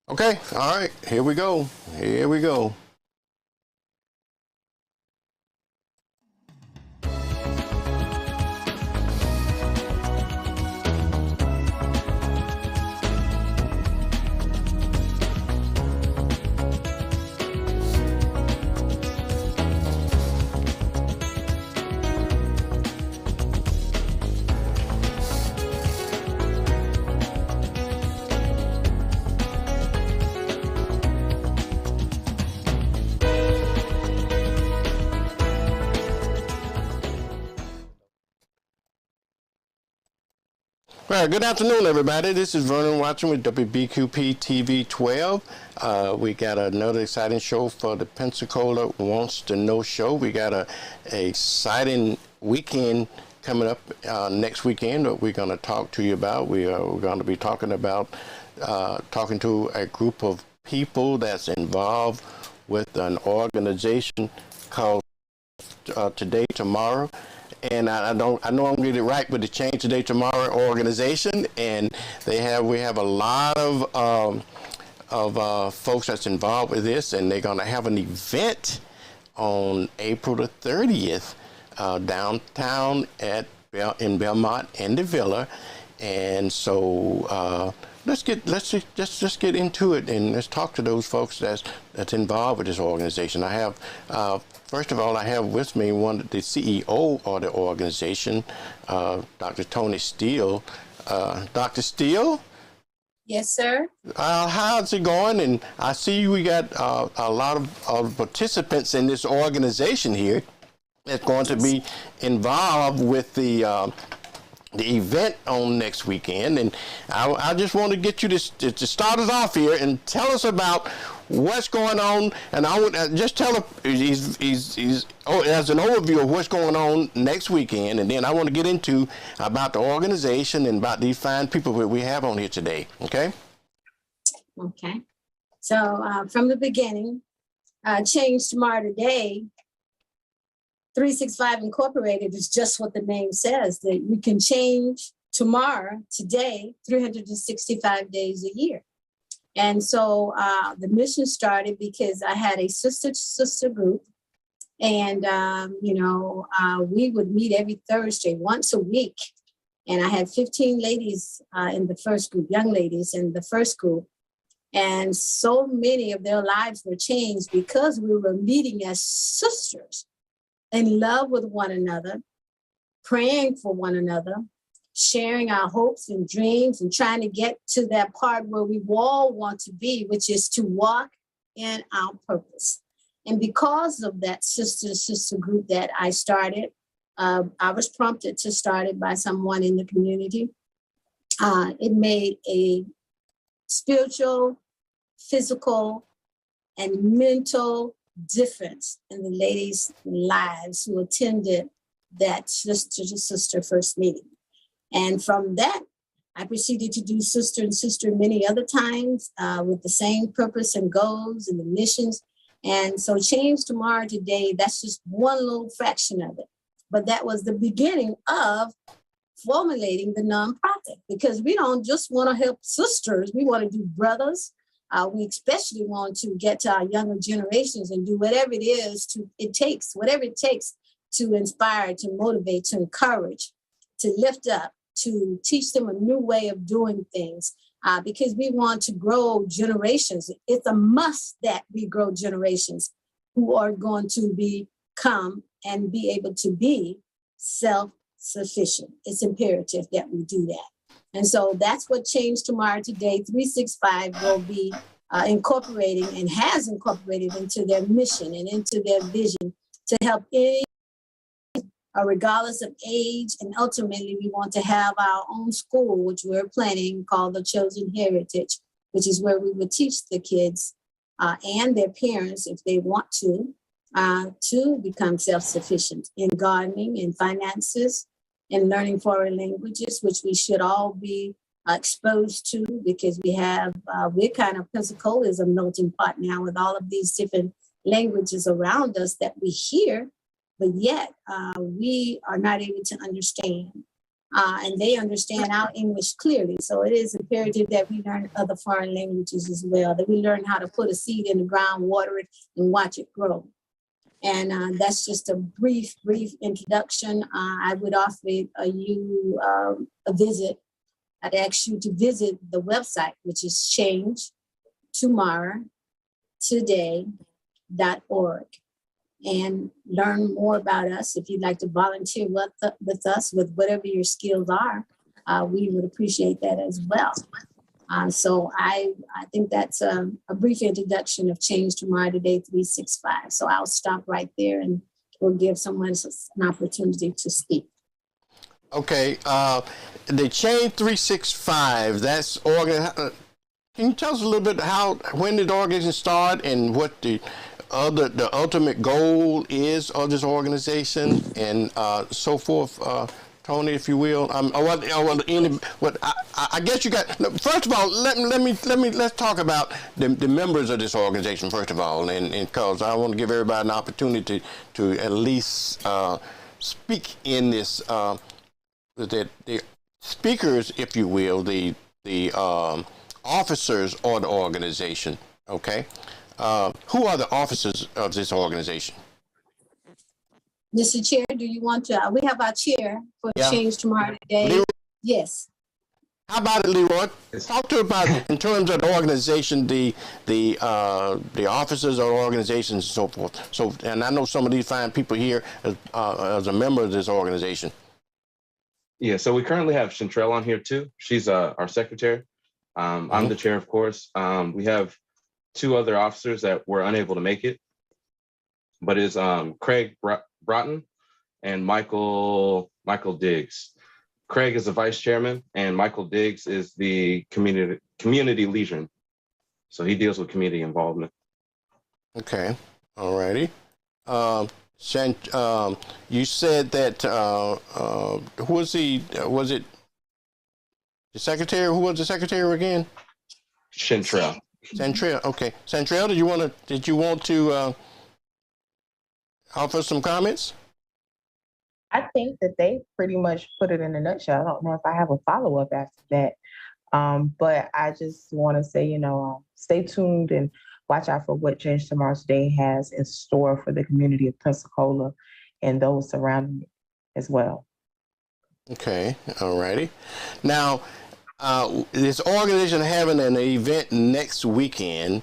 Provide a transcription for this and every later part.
Okay, all right, here we go. Here we go. All right, good afternoon, everybody. This is Vernon watching with WBQP TV 12. We got another exciting show for the Pensacola Wants to Know show. We got a exciting weekend coming up next weekend that we're going to talk to you about. We're going to be talking about talking to a group of people that's involved with an organization called Today Tomorrow. And I know I'm getting it right with the Change Today Tomorrow organization, and we have a lot of folks that's involved with this, and they're going to have an event on April the 30th downtown in Belmont and Devilliers. And so let's just get into it, and let's talk to those folks that's involved with this organization. I have first of all, I have with me the CEO of the organization, Dr. Tony Steele. Dr. Steele? Yes, sir. How's it going? And I see we got a lot of participants in this organization here that's going to be involved with the event on next weekend. And I just want to get you to start us off here and tell us about what's going on. And I would just tell him as an overview of what's going on next weekend, and then I want to get into about the organization and about these fine people that we have on here today. Okay. So from the beginning, Change Tomorrow Today 365 Incorporated is just what the name says, that you can change tomorrow, today, 365 days a year. And so the mission started because I had a sister group, and we would meet every Thursday, once a week. And I had 15 ladies in the first group, young ladies in the first group. And so many of their lives were changed because we were meeting as sisters, in love with one another, praying for one another, sharing our hopes and dreams, and trying to get to that part where we all want to be, which is to walk in our purpose. And because of that sister group that I started, I was prompted to start it by someone in the community. It made a spiritual, physical, and mental difference in the ladies' lives who attended that sister first meeting. And from that, I proceeded to do sister and sister many other times with the same purpose and goals and the missions. And so Change Tomorrow Today, that's just one little fraction of it. But that was the beginning of formulating the nonprofit, because we don't just want to help sisters, we want to do brothers. We especially want to get to our younger generations and do whatever it takes to inspire, to motivate, to encourage, to lift up, to teach them a new way of doing things, because we want to grow generations. It's a must that we grow generations who are going to become and be able to be self-sufficient. It's imperative that we do that. And so that's what Change Tomorrow Today 365 will be incorporating, and has incorporated into their mission and into their vision, to help any, regardless of age. And ultimately, we want to have our own school, which we're planning, called the Chosen Heritage, which is where we would teach the kids and their parents, if they want to become self-sufficient in gardening, in finances, in learning foreign languages, which we should all be exposed to, because we're kind of, Pensacola is a melting pot now with all of these different languages around us that we hear, but yet we are not able to understand. and they understand our English clearly. So it is imperative that we learn other foreign languages as well, that we learn how to put a seed in the ground, water it, and watch it grow. And that's just a brief introduction. I would offer you a visit. I'd ask you to visit the website, which is changetomorrowtoday.org, and learn more about us. If you'd like to volunteer with us with whatever your skills are, we would appreciate that as well. So I think that's a brief introduction of Change Tomorrow Today 365. So I'll stop right there and we'll give someone an opportunity to speak. Okay, the Change 365, that's can you tell us a little bit when did the organization start and what the ultimate goal is of this organization and so forth, Tony, if you will. I guess you got. First of all, let's talk about the members of this organization first of all, and because I want to give everybody an opportunity to at least speak in this. The speakers, if you will, the officers of the organization. Okay, who are the officers of this organization? Mr. Chair, do you want to? We have our chair for Change Tomorrow Today. Leroy? Yes. How about it, Leroy? Talk to about in terms of the organization, the officers of the organization and so forth. So, and I know some of these fine people here as a member of this organization. Yeah, so we currently have Chantrell on here too. She's our secretary. I'm the chair, of course. We have two other officers that were unable to make it, but it's Craig Broughton and Michael Diggs. Craig is the vice chairman, and Michael Diggs is the community leader. So he deals with community involvement. Okay, all righty. You said that who was it the secretary? Who was the secretary again? Chantrell. Chantrell. Okay, Chantrell, did you want to offer some comments? I think that they pretty much put it in a nutshell. I don't know if I have a follow-up after that. But I just want to say, stay tuned and watch out for what Change Tomorrow Today has in store for the community of Pensacola and those surrounding it as well. Okay, all righty. Now, this organization having an event next weekend,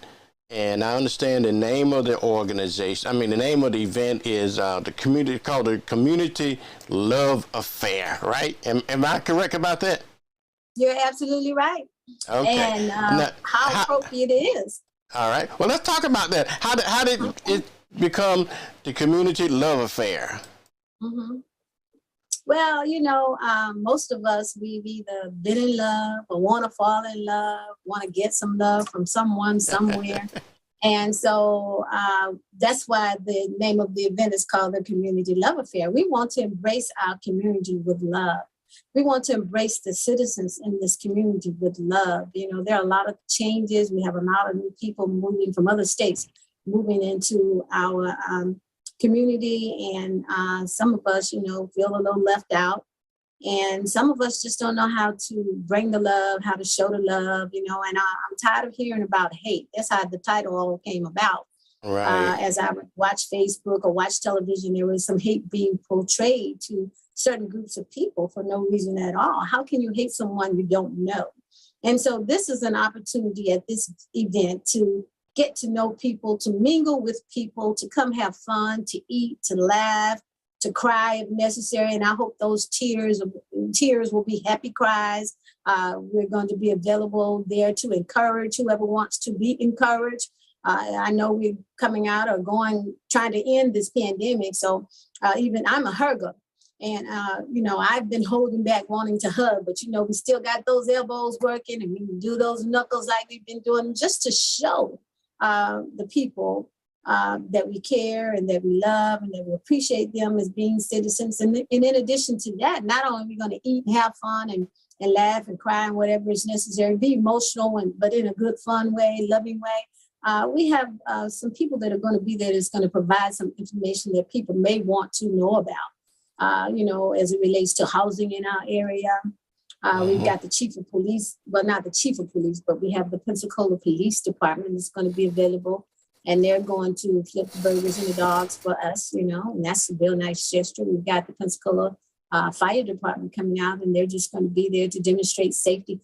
and I understand the name of the organization. The name of the event is the Community Love Affair, right? Am I correct about that? You're absolutely right. Okay. And how appropriate it is. All right. Well, let's talk about that. How did it become the Community Love Affair? Mm-hmm. Well, most of us, we've either been in love or want to fall in love, want to get some love from someone somewhere. And so that's why the name of the event is called the Community Love Affair. We want to embrace our community with love. We want to embrace the citizens in this community with love. There are a lot of changes. We have a lot of new people moving from other states, moving into our community. And some of us, feel a little left out. And some of us just don't know how to bring the love, how to show the love, and I'm tired of hearing about hate. That's how the title all came about. Right. As I would watch Facebook or watch television, there was some hate being portrayed to certain groups of people for no reason at all. How can you hate someone you don't know? And so this is an opportunity at this event to get to know people, to mingle with people, to come have fun, to eat, to laugh, to cry if necessary. And I hope those tears will be happy cries. We're going to be available there to encourage whoever wants to be encouraged. I know we're coming out or trying to end this pandemic. So even I'm a hugger. And, I've been holding back wanting to hug, but, we still got those elbows working and we can do those knuckles like we've been doing just to show the people that we care and that we love and that we appreciate them as being citizens. And in addition to that, not only are we going to eat and have fun and laugh and cry and whatever is necessary, be emotional, but in a good, fun way, loving way. We have some people that are going to be there that's going to provide some information that people may want to know about. as it relates to housing in our area. We've got the chief of police, well, not the chief of police, but we have the Pensacola Police Department that's going to be available. And they're going to flip the burgers and the dogs for us, and that's a real nice gesture. We've got the Pensacola Fire Department coming out, and they're just going to be there to demonstrate safety